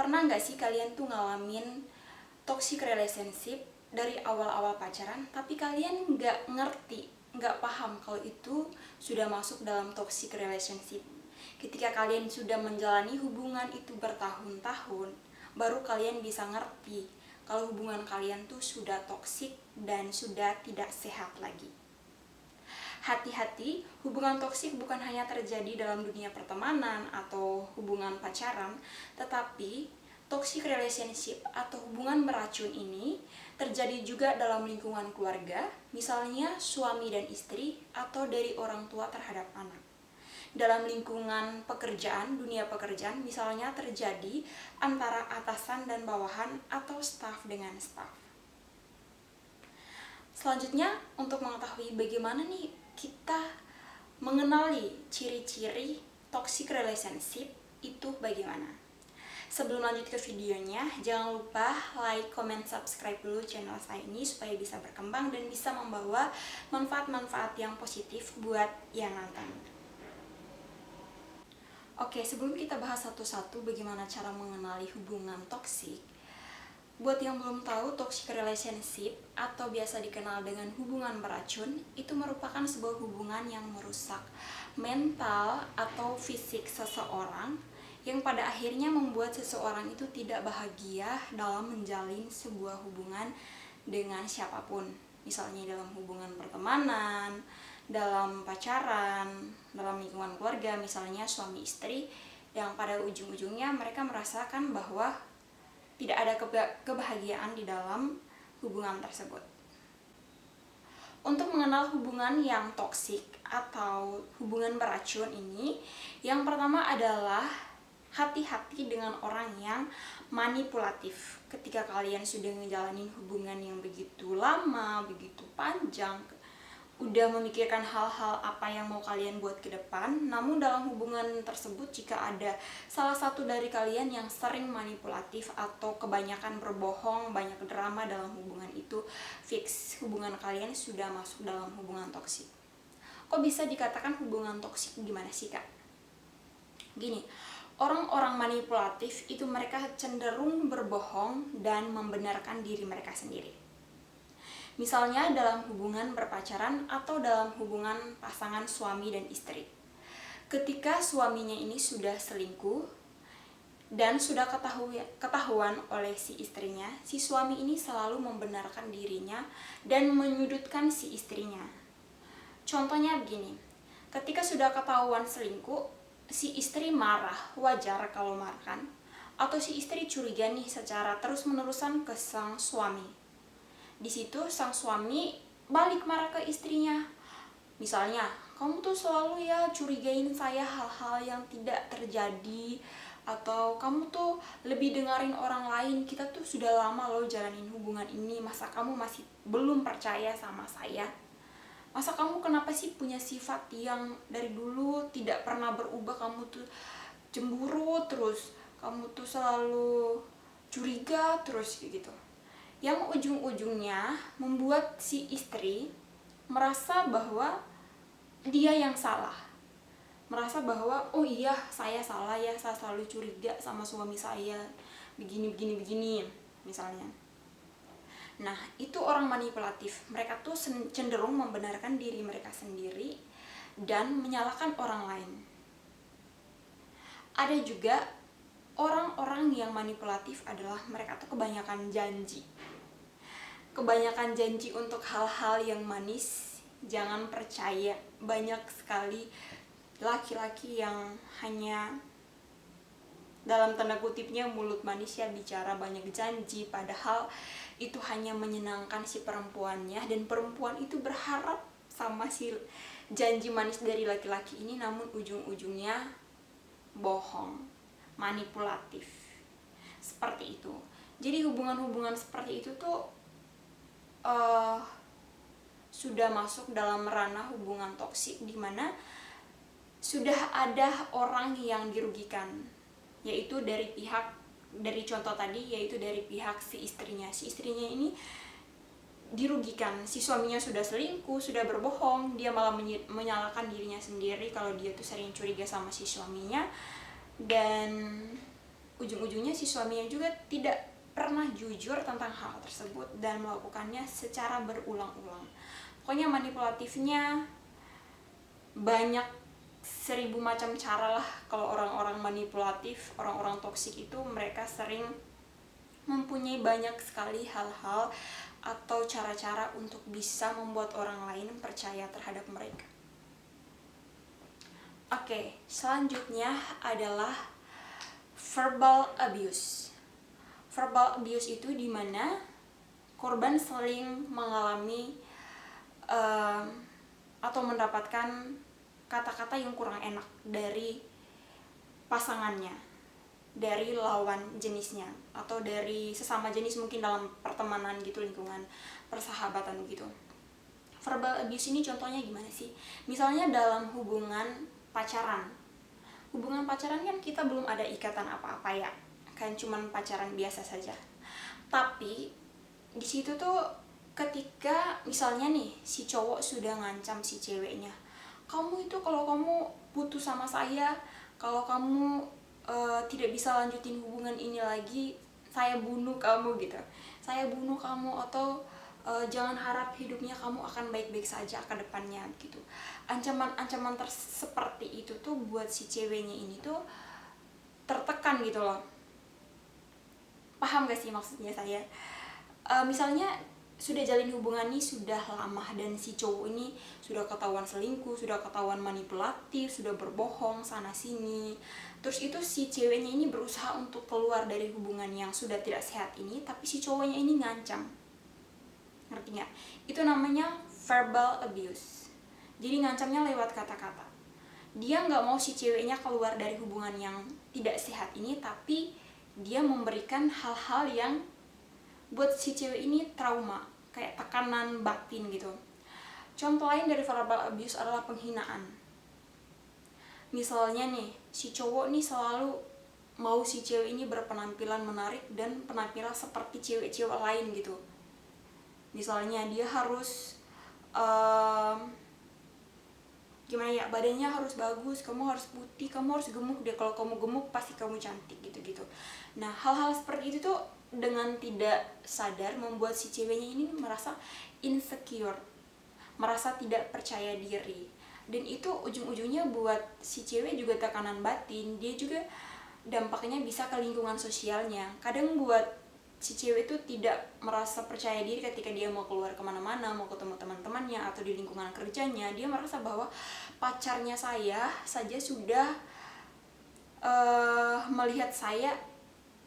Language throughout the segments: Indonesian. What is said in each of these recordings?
Pernah nggak sih kalian tuh ngalamin toxic relationship dari awal-awal pacaran, tapi kalian nggak ngerti, nggak paham kalau itu sudah masuk dalam toxic relationship. Ketika kalian sudah menjalani hubungan itu bertahun-tahun, baru kalian bisa ngerti kalau hubungan kalian tuh sudah toxic dan sudah tidak sehat lagi. Hati-hati, hubungan toksik bukan hanya terjadi dalam dunia pertemanan atau hubungan pacaran, tetapi toxic relationship atau hubungan beracun ini terjadi juga dalam lingkungan keluarga, misalnya suami dan istri atau dari orang tua terhadap anak. Dalam lingkungan pekerjaan, dunia pekerjaan, misalnya terjadi antara atasan dan bawahan atau staf dengan staf. Selanjutnya, untuk mengetahui bagaimana nih kita mengenali ciri-ciri toxic relationship itu bagaimana. Sebelum lanjut ke videonya, jangan lupa like, comment, subscribe dulu channel saya ini supaya bisa berkembang dan bisa membawa manfaat-manfaat yang positif buat yang nonton. Oke, sebelum kita bahas satu-satu bagaimana cara mengenali hubungan toksik, buat yang belum tahu, toxic relationship atau biasa dikenal dengan hubungan beracun itu merupakan sebuah hubungan yang merusak mental atau fisik seseorang yang pada akhirnya membuat seseorang itu tidak bahagia dalam menjalin sebuah hubungan dengan siapapun. Misalnya dalam hubungan pertemanan, dalam pacaran, dalam lingkungan keluarga, misalnya suami istri, yang pada ujung-ujungnya mereka merasakan bahwa tidak ada kebahagiaan di dalam hubungan tersebut. Untuk mengenal hubungan yang toksik atau hubungan beracun ini, yang pertama adalah hati-hati dengan orang yang manipulatif. Ketika kalian sudah ngejalanin hubungan yang begitu lama, begitu panjang, udah memikirkan hal-hal apa yang mau kalian buat ke depan, namun dalam hubungan tersebut jika ada salah satu dari kalian yang sering manipulatif atau kebanyakan berbohong, banyak drama dalam hubungan itu, fix hubungan kalian sudah masuk dalam hubungan toksik. Kok bisa dikatakan hubungan toksik gimana sih kak? Gini, orang-orang manipulatif itu mereka cenderung berbohong dan membenarkan diri mereka sendiri. Misalnya dalam hubungan berpacaran atau dalam hubungan pasangan suami dan istri. Ketika suaminya ini sudah selingkuh dan sudah ketahuan oleh si istrinya, si suami ini selalu membenarkan dirinya dan menyudutkan si istrinya. Contohnya begini, ketika sudah ketahuan selingkuh, si istri marah, wajar kalau marah kan? Atau si istri curiga nih secara terus-menerusan ke sang suami. Di situ sang suami balik marah ke istrinya. Misalnya, kamu tuh selalu ya curigain saya hal-hal yang tidak terjadi, atau kamu tuh lebih dengerin orang lain, kita tuh sudah lama loh jalanin hubungan ini, masa kamu masih belum percaya sama saya? Masa kamu kenapa sih punya sifat yang dari dulu tidak pernah berubah, kamu tuh cemburu terus, kamu tuh selalu curiga terus gitu. Yang ujung-ujungnya membuat si istri merasa bahwa dia yang salah. Merasa bahwa, oh iya saya salah ya, saya selalu curiga sama suami saya, begini, misalnya. Nah, itu orang manipulatif. Mereka tuh cenderung membenarkan diri mereka sendiri dan menyalahkan orang lain. Ada juga orang-orang yang manipulatif adalah mereka tuh kebanyakan janji. Kebanyakan janji untuk hal-hal yang manis, jangan percaya. Banyak sekali laki-laki yang hanya dalam tanda kutipnya mulut manis ya, bicara banyak janji, padahal itu hanya menyenangkan si perempuannya, dan perempuan itu berharap sama si janji manis dari laki-laki ini, namun ujung-ujungnya bohong, manipulatif. Seperti itu. Jadi hubungan-hubungan seperti itu tuh sudah masuk dalam ranah hubungan toksik, di mana sudah ada orang yang dirugikan, yaitu dari contoh tadi, yaitu dari pihak si istrinya. Si istrinya ini dirugikan, si suaminya sudah selingkuh, sudah berbohong, dia malah menyalahkan dirinya sendiri kalau dia tuh sering curiga sama si suaminya, dan ujung-ujungnya si suaminya juga tidak pernah jujur tentang hal tersebut dan melakukannya secara berulang-ulang. Pokoknya manipulatifnya banyak 1000 macam cara lah. Kalau orang-orang manipulatif, orang-orang toksik itu mereka sering mempunyai banyak sekali hal-hal atau cara-cara untuk bisa membuat orang lain percaya terhadap mereka. Oke, selanjutnya adalah verbal abuse. Verbal abuse itu dimana korban sering mengalami atau mendapatkan kata-kata yang kurang enak dari pasangannya, dari lawan jenisnya, atau dari sesama jenis mungkin dalam pertemanan gitu, lingkungan persahabatan gitu. Verbal abuse ini contohnya gimana sih? Misalnya dalam hubungan pacaran. Hubungan pacaran kan kita belum ada ikatan apa-apa ya, kan cuman pacaran biasa saja. Tapi di situ tuh ketika misalnya nih si cowok sudah ngancam si ceweknya, kamu itu kalau kamu putus sama saya, kalau kamu tidak bisa lanjutin hubungan ini lagi, saya bunuh kamu gitu, saya bunuh kamu, atau jangan harap hidupnya kamu akan baik-baik saja ke depannya gitu. Ancaman-ancaman seperti itu tuh buat si ceweknya ini tuh tertekan gitu loh. Paham gak sih maksudnya saya? Misalnya sudah jalin hubungan nih sudah lama dan si cowok ini sudah ketahuan selingkuh, sudah ketahuan manipulatif, sudah berbohong sana sini. Terus itu si ceweknya ini berusaha untuk keluar dari hubungan yang sudah tidak sehat ini, tapi si cowoknya ini ngancam. Ngerti gak? Itu namanya verbal abuse. Jadi ngancamnya lewat kata-kata. Dia nggak mau si ceweknya keluar dari hubungan yang tidak sehat ini, tapi dia memberikan hal-hal yang buat si cewek ini trauma, kayak tekanan batin gitu. Contoh lain dari verbal abuse adalah penghinaan. Misalnya nih, si cowok nih selalu mau si cewek ini berpenampilan menarik dan penampilan seperti cewek-cewek lain gitu. Misalnya dia harus gimana ya, badannya harus bagus, kamu harus putih, kamu harus gemuk deh, kalau kamu gemuk pasti kamu cantik gitu-gitu. Nah, hal-hal seperti itu tuh dengan tidak sadar membuat si ceweknya ini merasa insecure, merasa tidak percaya diri, dan itu ujung-ujungnya buat si cewek juga tekanan batin. Dia juga dampaknya bisa ke lingkungan sosialnya. Kadang buat si cewek itu tidak merasa percaya diri ketika dia mau keluar kemana-mana, mau ketemu teman-temannya atau di lingkungan kerjanya. Dia merasa bahwa pacarnya saya saja sudah melihat saya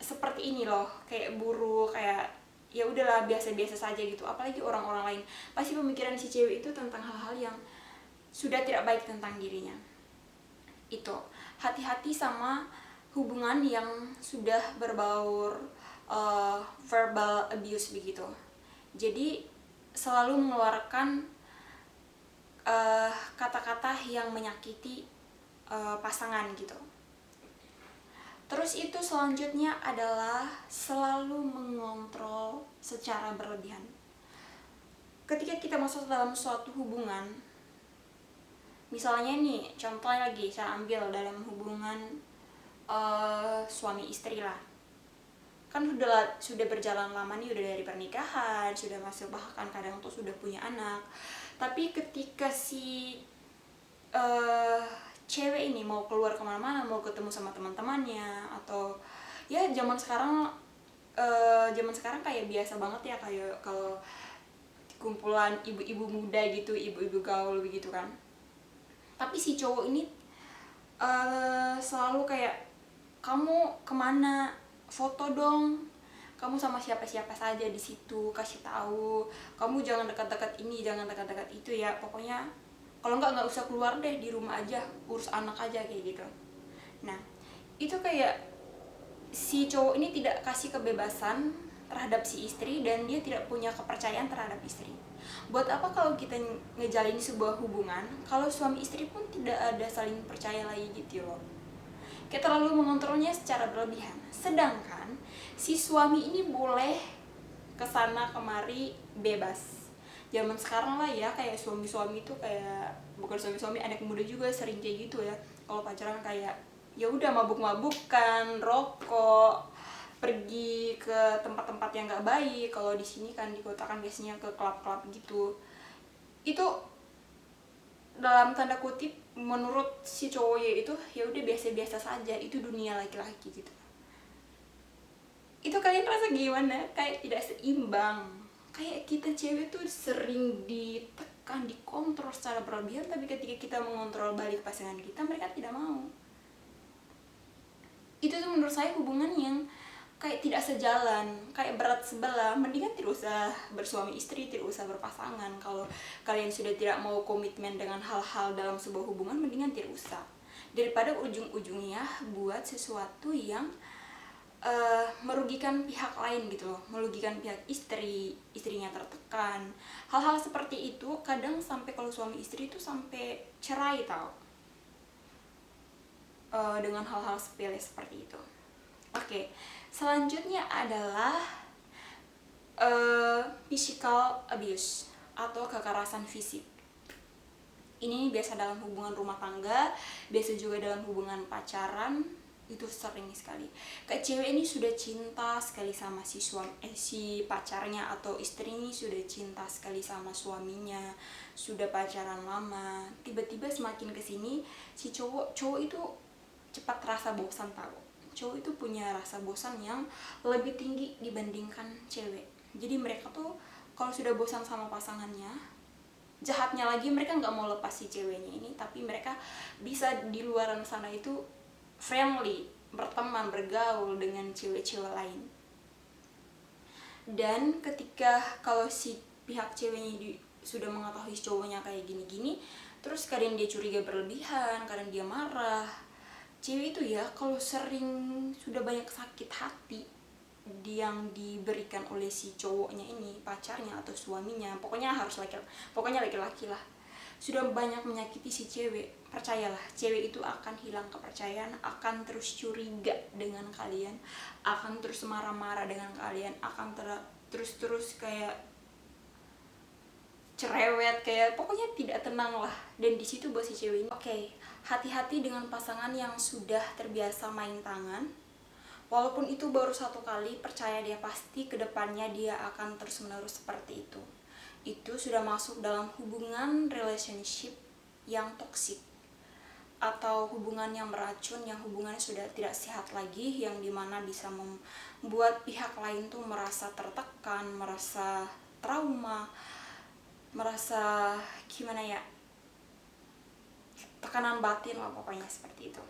seperti ini loh, kayak buruk, kayak ya udahlah biasa-biasa saja gitu. Apalagi orang-orang lain, pasti pemikiran si cewek itu tentang hal-hal yang sudah tidak baik tentang dirinya. Itu hati-hati sama hubungan yang sudah berbaur verbal abuse begitu. Jadi selalu mengeluarkan kata-kata yang menyakiti pasangan gitu. Terus itu selanjutnya adalah selalu mengontrol secara berlebihan. Ketika kita masuk dalam suatu hubungan, misalnya nih, contoh lagi saya ambil dalam hubungan suami istri lah. Kan sudah berjalan lama nih, udah dari pernikahan, sudah masuk, bahkan kadang tuh sudah punya anak. Tapi ketika si cewek ini mau keluar kemana-mana, mau ketemu sama teman-temannya, atau ya zaman sekarang kayak biasa banget ya, kayak kalau kumpulan ibu-ibu muda gitu, ibu-ibu gaul begitu kan. Tapi si cowok ini selalu kayak, kamu kemana, foto dong, kamu sama siapa-siapa saja di situ, kasih tahu, kamu jangan dekat-dekat ini, jangan dekat-dekat itu ya, pokoknya kalau nggak usah keluar deh, di rumah aja, urus anak aja, kayak gitu. Nah, itu kayak si cowok ini tidak kasih kebebasan terhadap si istri, dan dia tidak punya kepercayaan terhadap istri. Buat apa kalau kita ngejalin sebuah hubungan kalau suami istri pun tidak ada saling percaya lagi gitu loh. Kita terlalu mengontrolnya secara berlebihan. Sedangkan si suami ini boleh kesana kemari bebas. Zaman sekarang lah ya, kayak suami-suami itu kayak, bukan suami-suami, anak muda juga sering kayak gitu ya. Kalau pacaran kayak ya udah mabuk-mabukan, rokok, pergi ke tempat-tempat yang nggak baik. Kalau di sini kan, di kota kan biasanya ke klub-klub gitu. Itu dalam tanda kutip menurut si cowoknya itu ya udah biasa-biasa saja, itu dunia laki-laki gitu. Itu kalian rasa gimana? Kayak tidak seimbang. Kayak kita cewek tuh sering ditekan, dikontrol secara berlebihan, tapi ketika kita mengontrol balik pasangan kita, mereka tidak mau. Itu tuh menurut saya hubungan yang kayak tidak sejalan, kayak berat sebelah. Mendingan tidak usah bersuami istri, tidak usah berpasangan. Kalau kalian sudah tidak mau komitmen dengan hal-hal dalam sebuah hubungan, mendingan tidak usah, daripada ujung-ujungnya buat sesuatu yang merugikan pihak lain gitu loh, merugikan pihak istrinya tertekan. Hal-hal seperti itu kadang sampai, kalau suami istri itu sampai cerai tau, dengan hal-hal sepele seperti itu. Oke, selanjutnya adalah physical abuse atau kekerasan fisik. Ini biasa dalam hubungan rumah tangga, biasa juga dalam hubungan pacaran, itu sering sekali. Kayak cewek ini sudah cinta sekali sama si pacarnya, atau istri ini sudah cinta sekali sama suaminya, sudah pacaran lama. Tiba-tiba semakin kesini si cowok itu cepat rasa bosan tau. Cowok itu punya rasa bosan yang lebih tinggi dibandingkan cewek. Jadi mereka tuh kalau sudah bosan sama pasangannya, jahatnya lagi mereka nggak mau lepas si ceweknya ini, tapi mereka bisa di luaran sana itu friendly, berteman, bergaul dengan cewek-cewek lain. Dan ketika kalau si pihak ceweknya sudah mengetahui cowoknya kayak gini-gini, terus kadang dia curiga berlebihan, kadang dia marah. Cewek itu ya kalau sering sudah banyak sakit hati yang diberikan oleh si cowoknya ini, pacarnya atau suaminya, pokoknya laki-laki lah, sudah banyak menyakiti si cewek, percayalah cewek itu akan hilang kepercayaan, akan terus curiga dengan kalian, akan terus marah-marah dengan kalian, akan terus kayak cerewet, kayak pokoknya tidak tenang lah. Dan di situ buat si cewek ini, oke, hati-hati dengan pasangan yang sudah terbiasa main tangan. Walaupun itu baru satu kali, percaya dia pasti kedepannya dia akan terus-menerus seperti itu. Itu sudah masuk dalam hubungan relationship yang toksik, atau hubungan yang beracun, yang hubungannya sudah tidak sehat lagi, yang dimana bisa membuat pihak lain tuh merasa tertekan, merasa trauma, merasa gimana ya, tekanan batin lah pokoknya seperti itu.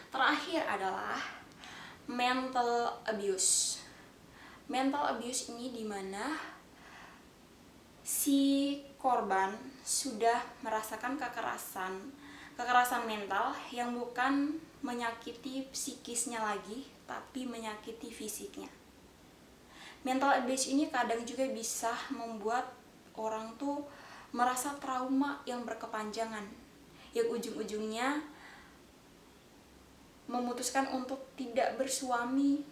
Terakhir adalah mental abuse. Mental abuse ini dimana si korban sudah merasakan kekerasan mental yang bukan menyakiti psikisnya lagi, tapi menyakiti fisiknya. Mental abuse ini kadang juga bisa membuat orang tuh merasa trauma yang berkepanjangan, yang ujung-ujungnya memutuskan untuk tidak bersuami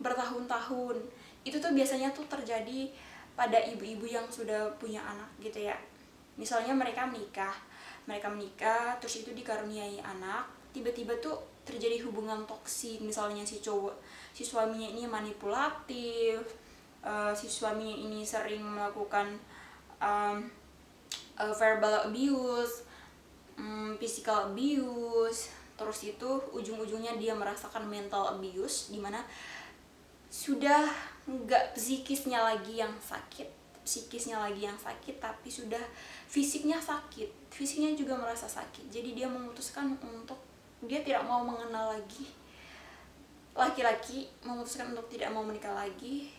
bertahun-tahun. Itu tuh biasanya tuh terjadi pada ibu-ibu yang sudah punya anak gitu ya. Misalnya mereka menikah terus itu dikaruniai anak, tiba-tiba tuh terjadi hubungan toksik. Misalnya si suaminya ini manipulatif, si suaminya ini sering melakukan verbal abuse, physical abuse, terus itu ujung-ujungnya dia merasakan mental abuse, dimana sudah nggak psikisnya lagi yang sakit, tapi sudah fisiknya sakit, fisiknya juga merasa sakit. Jadi dia memutuskan untuk dia tidak mau mengenal lagi laki-laki, memutuskan untuk tidak mau menikah lagi,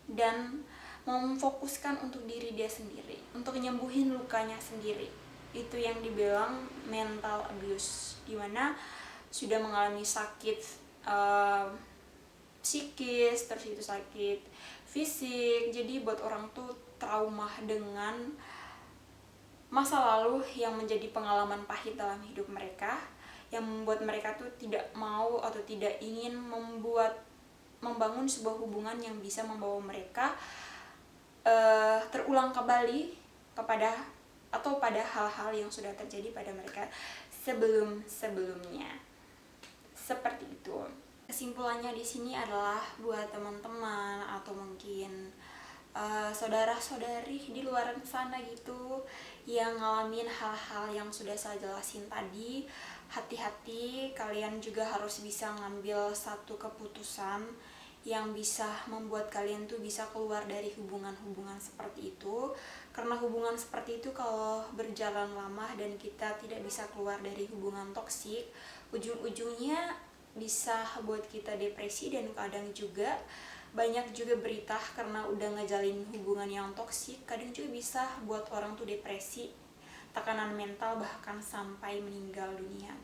dan memfokuskan untuk diri dia sendiri, untuk nyembuhin lukanya sendiri. Itu yang dibilang mental abuse, dimana sudah mengalami sakit psikis, terus itu sakit fisik. Jadi buat orang tuh trauma dengan masa lalu yang menjadi pengalaman pahit dalam hidup mereka, yang membuat mereka tuh tidak mau atau tidak ingin membangun sebuah hubungan yang bisa membawa mereka terulang kembali pada hal-hal yang sudah terjadi pada mereka sebelum-sebelumnya. Seperti itu. Kesimpulannya di sini adalah buat teman-teman atau mungkin saudara-saudari di luar sana gitu yang ngalamin hal-hal yang sudah saya jelasin tadi, hati-hati, kalian juga harus bisa ngambil satu keputusan yang bisa membuat kalian tuh bisa keluar dari hubungan-hubungan seperti itu. Karena hubungan seperti itu kalau berjalan lama dan kita tidak bisa keluar dari hubungan toksik, ujung-ujungnya bisa buat kita depresi, dan kadang juga banyak juga berita karena udah ngejalin hubungan yang toksik, kadang juga bisa buat orang tuh depresi, tekanan mental, bahkan sampai meninggal dunia.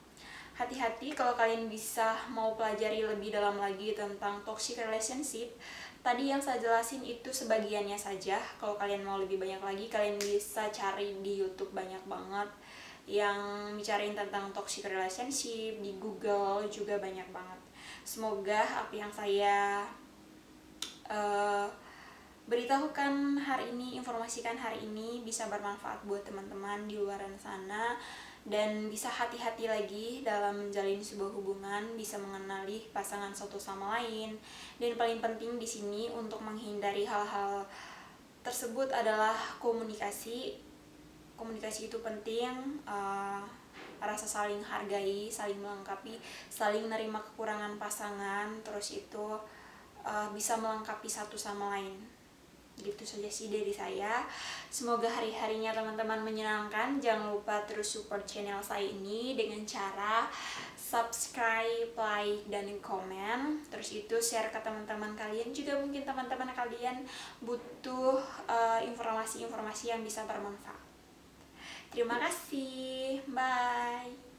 Hati-hati kalau kalian bisa mau pelajari lebih dalam lagi tentang toxic relationship. Tadi yang saya jelasin itu sebagiannya saja. Kalau kalian mau lebih banyak lagi, kalian bisa cari di YouTube, banyak banget yang bicarain tentang toxic relationship, di Google juga banyak banget. Semoga apa yang saya beritahukan hari ini, informasikan hari ini bisa bermanfaat buat teman-teman di luar sana, dan bisa hati-hati lagi dalam menjalin sebuah hubungan, bisa mengenali pasangan satu sama lain. Dan paling penting di sini untuk menghindari hal-hal tersebut adalah komunikasi. Komunikasi itu penting, rasa saling hargai, saling melengkapi, saling menerima kekurangan pasangan, terus itu bisa melengkapi satu sama lain. Gitu saja sih dari saya. Semoga hari-harinya teman-teman menyenangkan. Jangan lupa terus support channel saya ini dengan cara subscribe, like, dan komen. Terus itu share ke teman-teman kalian juga, mungkin teman-teman kalian butuh informasi-informasi yang bisa bermanfaat. Terima kasih, bye.